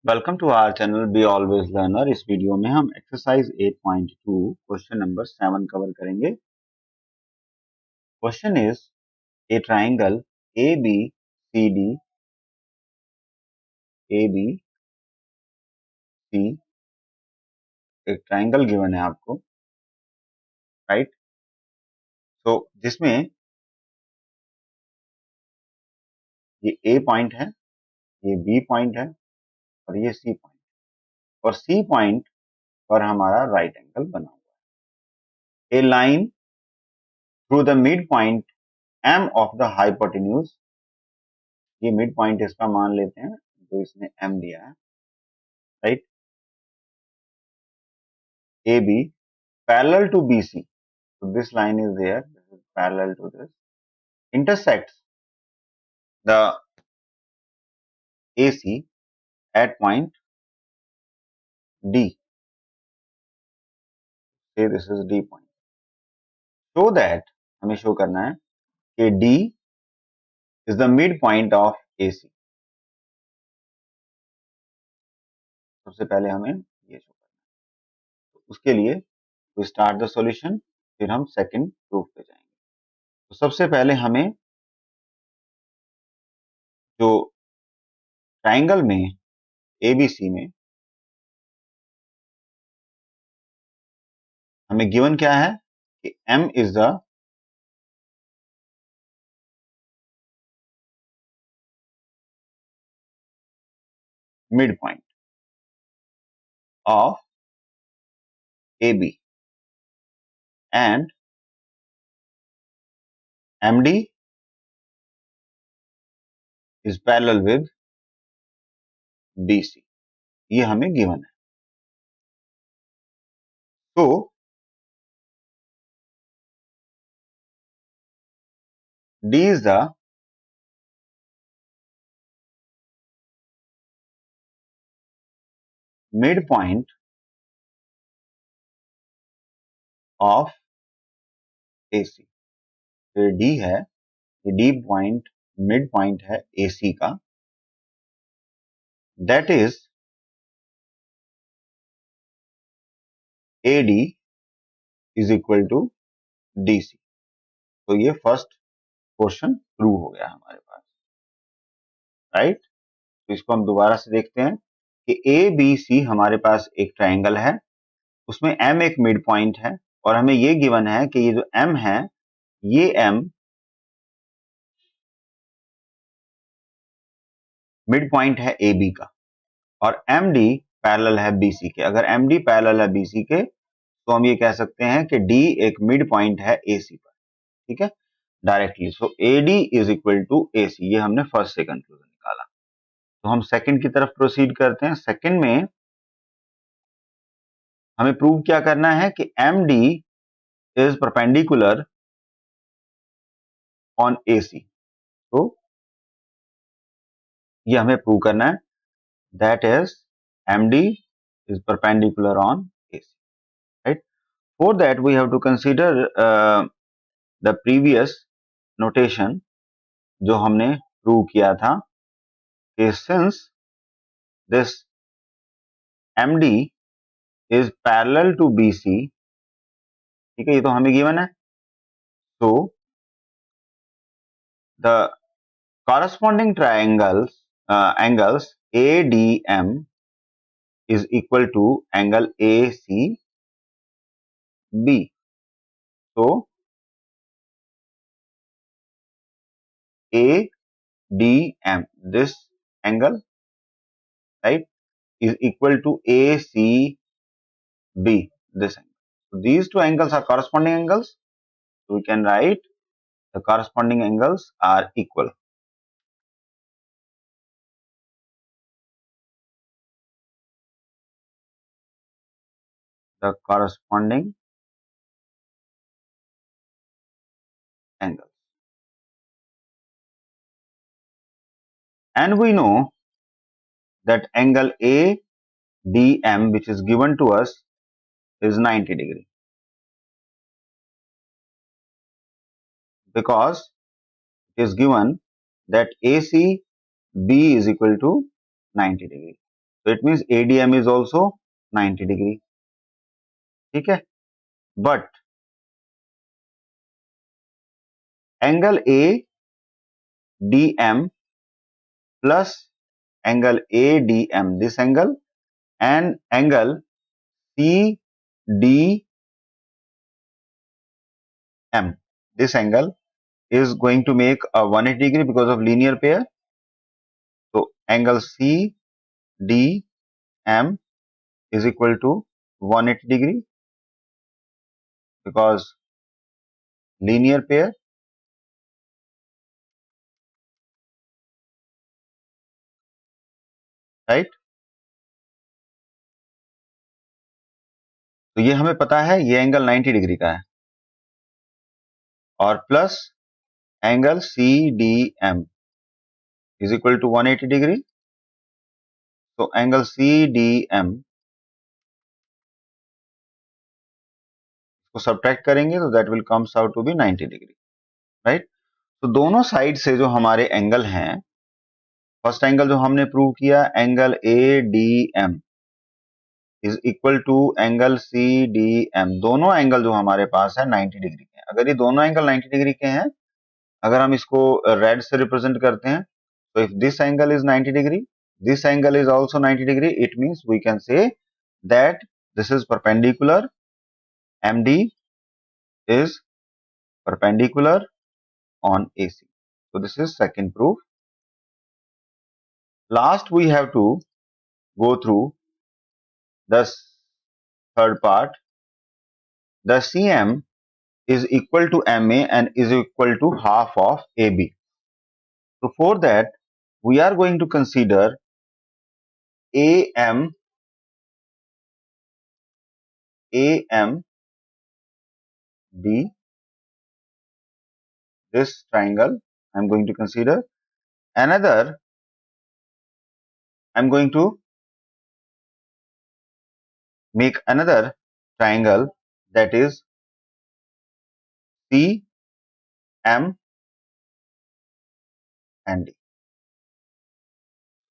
Welcome to our channel be always learner. इस video में हम एक्सरसाइज 8.2 क्वेश्चन नंबर 7 कवर करेंगे। Question is a triangle A B C D A B C, एक triangle given है आपको, right. तो जिसमें ये ए पॉइंट है, ये बी पॉइंट है और ये सी पॉइंट, और सी पॉइंट पर हमारा राइट एंगल बना हुआ है। A line through the mid point M of the hypotenuse, ये मिड पॉइंट इसका मान लेते हैं जो इसने एम दिया है, right. A B parallel to BC. So this line is there. This is parallel to this. Intersects the AC at point D. Say this is D point. Show that हमें show करना है कि D is the midpoint of AC. सबसे पहले हमें ये show करना है। तो उसके लिए we start the solution, फिर हम सेकंड प्रूफ पे जाएंगे। तो सबसे पहले हमें जो ट्राइंगल में ABC में हमें गिवन क्या है कि M is the midpoint of AB and MD is parallel with BC। ये हमें गिवन है। तो D is the midpoint of AC। तो ये D है, ये D पॉइंट मिड पॉइंट है AC का। That is AD is equal to DC। तो ये फर्स्ट क्वेश्चन प्रूव हो गया हमारे पास, राइट। तो इसको हम दोबारा से देखते हैं कि ABC हमारे पास एक ट्राइंगल है, उसमें M एक मिड पॉइंट है और हमें ये गिवन है कि ये जो M है, ये M मिड पॉइंट है AB का और MD पैरेलल है BC के। अगर MD पैरेलल है BC के तो हम ये कह सकते हैं कि D एक मिड पॉइंट है AC पर, ठीक है, directly. So AD is equal to AC, ये हमने फर्स्ट से कंक्लूजन निकाला। तो हम सेकंड की तरफ प्रोसीड करते हैं। सेकंड में हमें प्रूव क्या करना है कि MD is perpendicular on AC। तो ये हमें प्रूव करना है, that is MD is perpendicular on AC, right? For that we have to consider the previous notation जो हमने प्रूव किया था कि since this MD is parallel to BC, ठीक है, ये तो हमें गिवन है। तो the corresponding triangles angles ADM is equal to angle ACB। so ADM, this angle, right, is equal to ACB, this angle. So these two angles are corresponding angles. So we can write the corresponding angles are equal. The corresponding angles. And we know that angle ADM which is given to us is 90 degree, because it is given that ACB is equal to 90 degree. So it means ADM is also 90 degree. ठीक है, but angle ADM plus angle ADM, this angle, and angle CDM, this angle is going to make a 180 degree because of linear pair. So angle CDM is equal to 180 degree because linear pair, right? तो ये हमें पता है ये angle 90 degree का है और plus angle CDM is equal to 180 degree. So angle CDM को सब्ट्रैक्ट करेंगे तो that will comes out to be 90 degree, right? तो दोनों साइड से जो हमारे एंगल हैं, फर्स्ट एंगल जो हमने प्रूव किया angle ADM is equal to angle CDM, दोनों एंगल जो हमारे पास है 90 डिग्री के हैं। अगर ये दोनों एंगल 90 डिग्री के हैं, अगर हम इसको रेड से रिप्रेजेंट करते हैं, तो if this angle is 90 degree, this angle is also 90 degree, it means we can say that this is perpendicular, MD is perpendicular on AC. So this is second proof. Last we have to go through the third part. The CM is equal to MA and is equal to half of AB. So for that we are going to consider AMD, this triangle I am going to consider. Another, I am going to make another triangle, that is CM and D.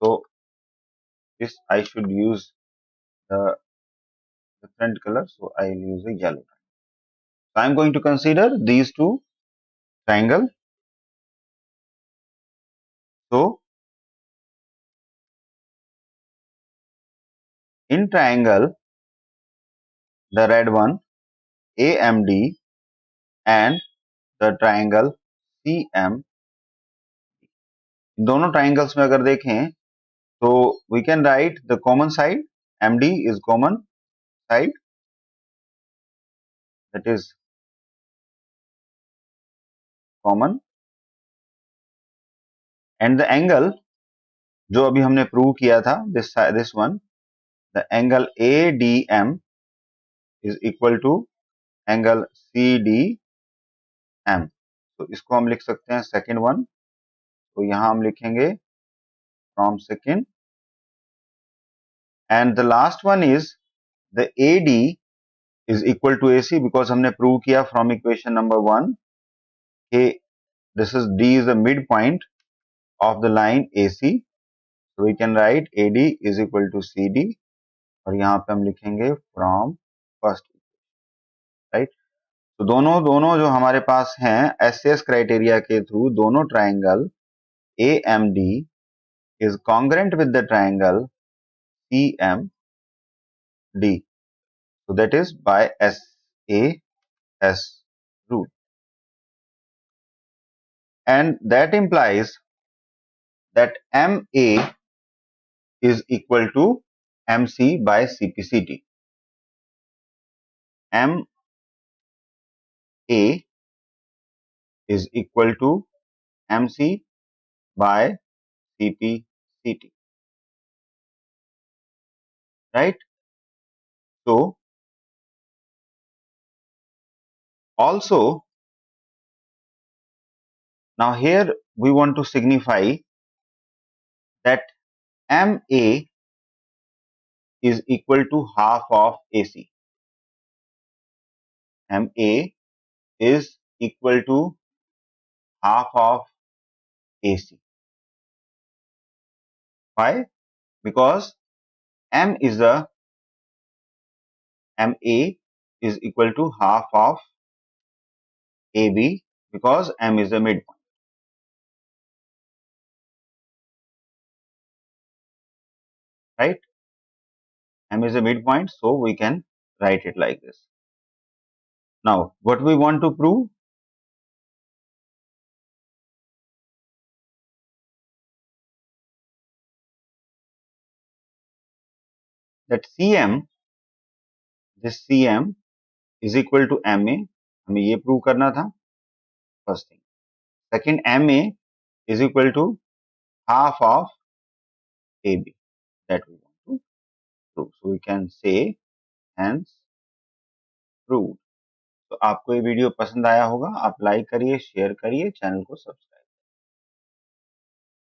So this I should use the different color, so I will use a yellow. So I am going to consider these two triangle. So in triangle, the red one AMD and the triangle CM, दोनों triangles में अगर देखें तो we can write the common side, MD is common side, that is common, and the angle जो अभी हमने prove किया था, this one, the angle ADM is equal to angle CDM. तो इसको हम लिख सकते हैं सेकेंड वन, तो यहां हम लिखेंगे from second, and the last one is the AD is equal to AC because हमने प्रूव किया फ्रॉम इक्वेशन नंबर वन कि this is D is the midpoint of the line AC, so we can write AD is equal to CD और यहाँ पे हम लिखेंगे from first, right? तो दोनों दोनों जो हमारे पास हैं SCS क्राइटेरिया के थ्रू, दोनों triangle AMD is congruent with the triangle CMD, so that is by SAS rule, and that implies that MA is equal to MC by CPCT. MA is equal to MC by CPCT, right? So also now here we want to signify that MA is equal to half of AC. MA is equal to half of AC. Why? Because M is the MA is equal to half of AB because M is the midpoint, right? M is the midpoint, so we can write it like this. Now, what we want to prove? That CM, this CM is equal to MA. हमें ये prove करना था, first thing. Second, MA is equal to half of AB, that we want to prove. So we can say hence proved. तो आपको ये video पसंद आया होगा, आप लाइक करिए, शेयर करिए, चैनल को सब्सक्राइब